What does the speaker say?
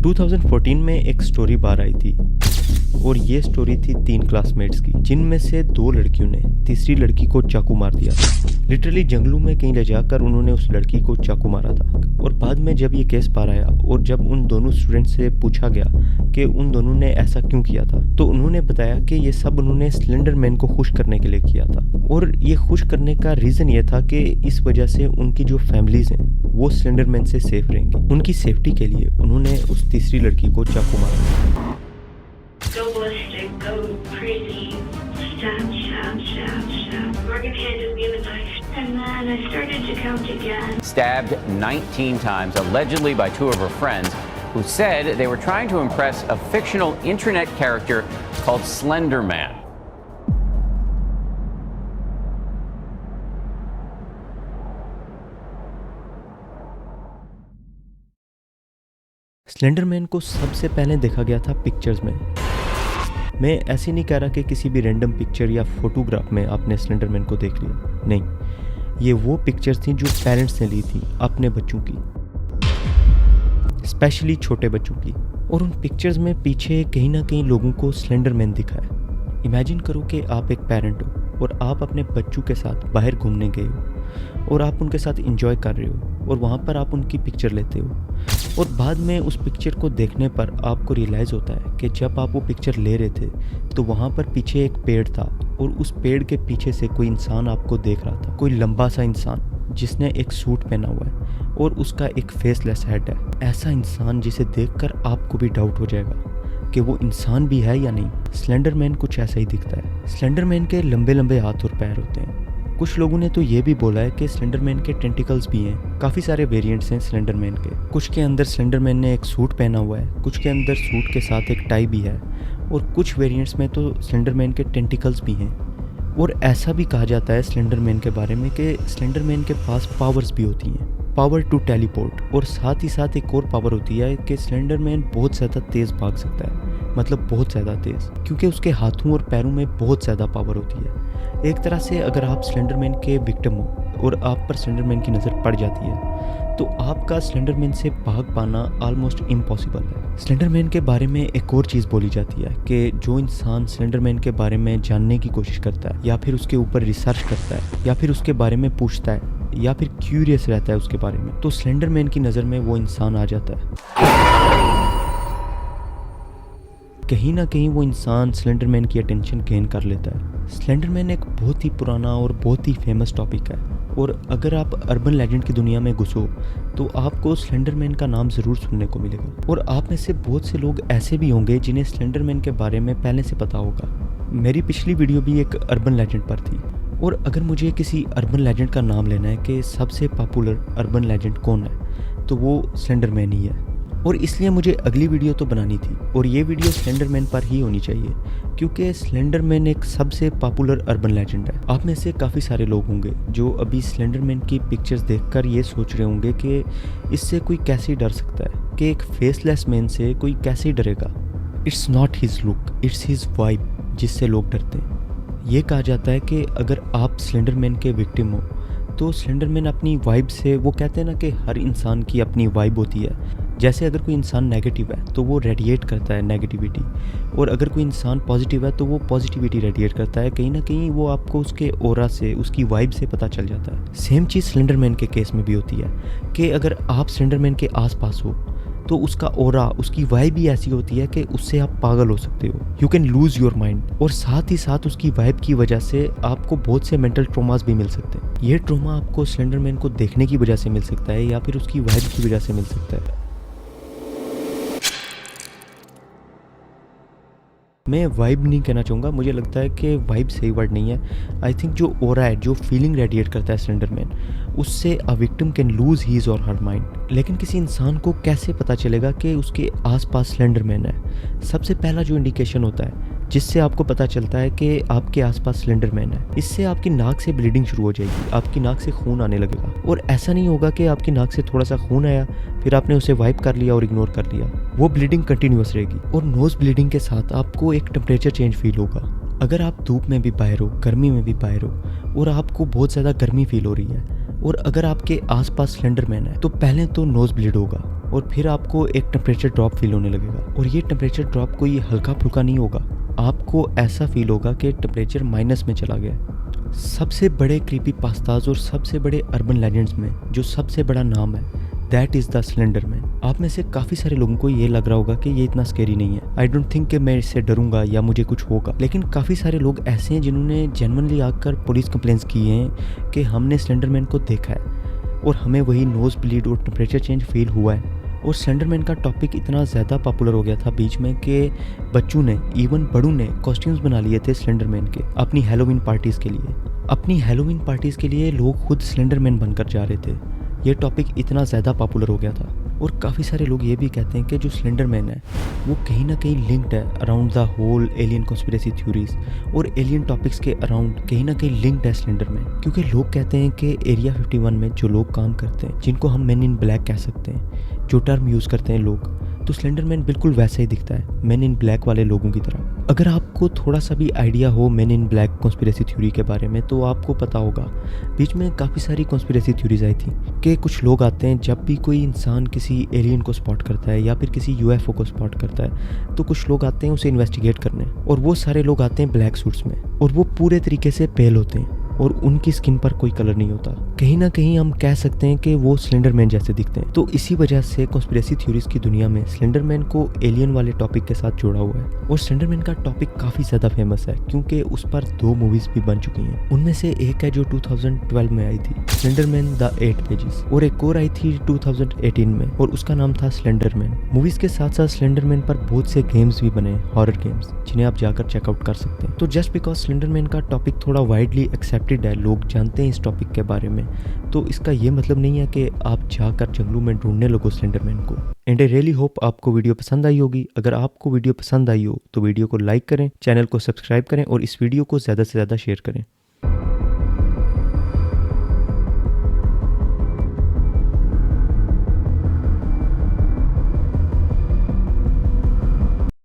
2014 में एक स्टोरी बाहर आई थी और ये स्टोरी थी 3 क्लासमेट्स की, जिनमें से 2 लड़कियों ने तीसरी लड़की को चाकू मार दिया था। लिटरली जंगलों में कहीं ले जाकर उन्होंने उस लड़की को चाकू मारा था। और बाद में जब ये केस बाहर आया और जब उन दोनों स्टूडेंट से पूछा गया कि उन दोनों ने ऐसा क्यों किया था, तो उन्होंने बताया कि ये सब उन्होंने स्लेंडर मैन को खुश करने के लिए किया था। और ये खुश करने का रीज़न ये था कि इस वजह से उनकी जो फैमिलीज हैं वो स्लेंडर मैन से सेफ रहेंगी। उनकी सेफ्टी के लिए उन्होंने उस तीसरी लड़की को चाकू मारा। Go ballistic, go crazy, stab, stab, stab, stab. Morgan handed me the knife, and then I started to count again. Stabbed 19 times, allegedly by 2 of her friends, who said they were trying to impress a fictional internet character called Slender Man. Slender man को सबसे पहले देखा गया था pictures में। मैं ऐसे नहीं कह रहा कि किसी भी रैंडम पिक्चर या फोटोग्राफ में आपने स्लेंडर मैन को देख लिया, नहीं, ये वो पिक्चर्स थी जो पेरेंट्स ने ली थी अपने बच्चों की, स्पेशली छोटे बच्चों की। और उन पिक्चर्स में पीछे कहीं ना कहीं लोगों को स्लेंडर मैन दिखा है। इमेजिन करो कि आप एक पेरेंट हो और आप अपने बच्चों के साथ बाहर घूमने गए हो और आप उनके साथ इंजॉय कर रहे हो और वहाँ पर आप उनकी पिक्चर लेते हो और बाद में उस पिक्चर को देखने पर आपको रियलाइज़ होता है कि जब आप वो पिक्चर ले रहे थे तो वहाँ पर पीछे एक पेड़ था और उस पेड़ के पीछे से कोई इंसान आपको देख रहा था, कोई लंबा सा इंसान जिसने एक सूट पहना हुआ है और उसका एक फेसलेस हेड है। ऐसा इंसान जिसे देखकर आपको भी डाउट हो जाएगा कि वो इंसान भी है या नहीं। स्लेंडर मैन कुछ ऐसा ही दिखता है। स्लेंडर मैन के लंबे लंबे हाथ और पैर होते हैं। कुछ लोगों ने तो ये भी बोला है कि स्लेंडर मैन के टेंटिकल्स भी हैं। काफ़ी सारे वेरिएंट्स हैं स्लेंडर मैन के। कुछ के अंदर स्लेंडर मैन ने एक सूट पहना हुआ है, कुछ के अंदर सूट के साथ एक टाई भी है और कुछ वेरिएंट्स में तो स्लेंडर मैन के टेंटिकल्स भी हैं। और ऐसा भी कहा जाता है स्लेंडर मैन के बारे में कि स्लेंडर मैन के पास पावर्स भी होती हैं, पावर टू टेलीपोर्ट। और साथ ही साथ एक और पावर होती है कि स्लेंडर मैन बहुत ज़्यादा तेज़ भाग सकता है, मतलब बहुत ज़्यादा तेज़, क्योंकि उसके हाथों और पैरों में बहुत ज़्यादा पावर होती है। एक तरह से अगर आप स्लेंडर मैन के विक्टिम हो और आप पर स्लेंडर मैन की नज़र पड़ जाती है तो आपका स्लेंडर मैन से भाग पाना ऑलमोस्ट इम्पॉसिबल है। स्लेंडर मैन के बारे में एक और चीज़ बोली जाती है कि जो इंसान स्लेंडर मैन के बारे में जानने की कोशिश करता है या फिर उसके ऊपर रिसर्च करता है या फिर उसके बारे में पूछता है या फिर क्यूरियस रहता है उसके बारे में, तो स्लेंडर मैन की नज़र में वो इंसान आ जाता है। कहीं ना कहीं वो इंसान स्लेंडर मैन की अटेंशन गेन कर लेता है। स्लेंडर मैन एक बहुत ही पुराना और बहुत ही फेमस टॉपिक है और अगर आप अर्बन लेजेंड की दुनिया में घुसो तो आपको स्लेंडर मैन का नाम ज़रूर सुनने को मिलेगा। और आप में से बहुत से लोग ऐसे भी होंगे जिन्हें स्लेंडर मैन के बारे में पहले से पता होगा। मेरी पिछली वीडियो भी एक अर्बन लेजेंड पर थी और अगर मुझे किसी अर्बन लेजेंड का नाम लेना है कि सबसे पॉपुलर अर्बन लेजेंड कौन है तो वो स्लेंडर मैन ही है। और इसलिए मुझे अगली वीडियो तो बनानी थी और ये वीडियो स्लेंडर मैन पर ही होनी चाहिए क्योंकि स्लेंडर मैन एक सबसे पॉपुलर अर्बन लेजेंड है। आप में से काफ़ी सारे लोग होंगे जो अभी स्लेंडर मैन की पिक्चर्स देखकर ये सोच रहे होंगे कि इससे कोई कैसे डर सकता है, कि एक फेसलेस मैन से कोई कैसे डरेगा। It's not his look, it's his vibe जिससे लोग डरते हैं। ये कहा जाता है कि अगर आप स्लेंडर मैन के विक्टिम हो तो स्लेंडर मैन अपनी वाइब से, वो कहते हैं ना कि हर इंसान की अपनी वाइब होती है। जैसे अगर कोई इंसान नेगेटिव है तो वो रेडिएट करता है नेगेटिविटी, और अगर कोई इंसान पॉजिटिव है तो वो पॉजिटिविटी रेडिएट करता है। कहीं ना कहीं वो आपको उसके ऑरा से, उसकी वाइब से पता चल जाता है। सेम चीज़ स्लेंडर मैन के केस में भी होती है कि अगर आप स्लेंडर मैन के आसपास हो तो उसका ऑरा, उसकी वाइब भी ऐसी होती है कि उससे आप पागल हो सकते हो। You can lose your mind. और साथ ही साथ उसकी वाइब की वजह से आपको बहुत से मेंटल ट्रॉमास भी मिल सकते हैं। ये ट्रॉमा आपको स्लेंडर मैन को देखने की वजह से मिल सकता है या फिर उसकी वाइब की वजह से मिल सकता है। मैं वाइब नहीं कहना चाहूँगा, मुझे लगता है कि वाइब सही वर्ड नहीं है। आई थिंक जो ऑरा है, जो फीलिंग रेडिएट करता है स्लेंडर मैन, उससे a victim can lose his और हर माइंड। लेकिन किसी इंसान को कैसे पता चलेगा कि उसके आसपास स्लेंडर मैन है? सबसे पहला जो इंडिकेशन होता है जिससे आपको पता चलता है कि आपके आसपास स्लेंडर मैन है, इससे आपकी नाक से ब्लीडिंग शुरू हो जाएगी, आपकी नाक से खून आने लगेगा। और ऐसा नहीं होगा कि आपकी नाक से थोड़ा सा खून आया फिर आपने उसे वाइप कर लिया और इग्नोर कर लिया, वो ब्लीडिंग कंटिन्यूअस रहेगी। और नोज ब्लीडिंग के साथ आपको एक टेम्परेचर चेंज फील होगा। अगर आप धूप में भी बाहर हो, गर्मी में भी बाहर हो और आपको बहुत ज़्यादा गर्मी फील हो रही है और अगर आपके आसपास स्लेंडर मैन है तो पहले तो नोज ब्लीड होगा, और फिर आपको एक टेम्परेचर ड्रॉप फील होने लगेगा। और ये टेम्परेचर ड्रॉप कोई हल्का फुल्का नहीं होगा, आपको ऐसा फील होगा कि टेम्परेचर माइनस में चला गया है। सबसे बड़े क्रीपी पास्ताज और सबसे बड़े अर्बन लेजेंड्स में जो सबसे बड़ा नाम है, that is the slender man. आप में से काफ़ी सारे लोगों को ये लग रहा होगा कि ये इतना स्कैरी नहीं है, आई डोंट थिंक कि मैं इससे डरूंगा या मुझे कुछ होगा। लेकिन काफ़ी सारे लोग ऐसे हैं जिन्होंने जेन्युइनली आकर पुलिस कंप्लेंट्स की हैं कि हमने स्लेंडर मैन को देखा है और हमें वही नोज ब्लीड और टेम्परेचर चेंज फील हुआ है। और स्लेंडर मैन का टॉपिक इतना ज़्यादा पॉपुलर हो गया था बीच में कि बच्चों ने, इवन बड़ों ने कॉस्ट्यूम्स बना लिए थे स्लेंडर मैन के अपनी हैलोवीन पार्टीज़ के लिए। अपनी हैलोवीन पार्टीज़ के लिए लोग खुद स्लेंडर मैन बनकर जा रहे थे। ये टॉपिक इतना ज़्यादा पॉपुलर हो गया था। और काफ़ी सारे लोग ये भी कहते हैं कि जो स्लेंडर मैन है वो कहीं ना कहीं लिंक्ड है around the whole alien conspiracy theories, और एलियन टॉपिक्स के अराउंड कहीं ना कहीं लिंक्ड है स्लेंडर मैन। क्योंकि लोग कहते हैं कि एरिया 51 में जो लोग काम करते हैं, जिनको हम मैन इन ब्लैक कह सकते हैं, जो टर्म यूज़ करते हैं लोग, तो स्लेंडर मैन बिल्कुल वैसा ही दिखता है मैन इन ब्लैक वाले लोगों की तरह। अगर आपको थोड़ा सा भी आइडिया हो man in black conspiracy theory के बारे में, तो आपको पता होगा बीच में काफ़ी सारी कॉन्स्पिरेसी थ्योरीज आई थी कि कुछ लोग आते हैं जब भी कोई इंसान किसी एलियन को स्पॉट करता है या फिर किसी यूएफओ को स्पॉट करता है, तो कुछ लोग आते हैं उसे इन्वेस्टिगेट करने, और वो सारे लोग आते हैं ब्लैक सूट्स में और वो पूरे तरीके से पेल होते हैं और उनकी स्किन पर कोई कलर नहीं होता। कहीं ना कहीं हम कह सकते हैं कि वो स्लेंडर मैन जैसे दिखते हैं। तो इसी वजह से कॉन्स्पिरेसी थ्योरीज की दुनिया में स्लेंडर मैन को एलियन वाले टॉपिक के साथ जोड़ा हुआ है। और स्लेंडर मैन का टॉपिक काफ़ी ज़्यादा फेमस है क्योंकि उस पर 2 मूवीज़ भी बन चुकी हैं। उनमें से एक है जो 2012 में आई थी, स्लेंडर मैन द 8 पेजेस, और एक और आई थी 2018 में और उसका नाम था स्लेंडर मैन। मूवीज़ के साथ साथ स्लेंडर मैन पर बहुत से गेम्स भी बने, हॉरर गेम्स, जिन्हें आप जाकर चेकआउट कर सकते हैं। तो जस्ट बिकॉज स्लेंडर मैन का टॉपिक थोड़ा वाइडली एक्सेप्टेड है, लोग जानते हैं इस टॉपिक के बारे में, तो इसका ये मतलब नहीं है कि आप जाकर जंगलों में ढूंढने लगो स्लेंडर मैन को। एंड आई रियली होप आपको वीडियो पसंद आई होगी। अगर आपको वीडियो पसंद आई हो तो वीडियो को लाइक करें, चैनल को सब्सक्राइब करें और इस वीडियो को ज़्यादा से ज़्यादा शेयर करें।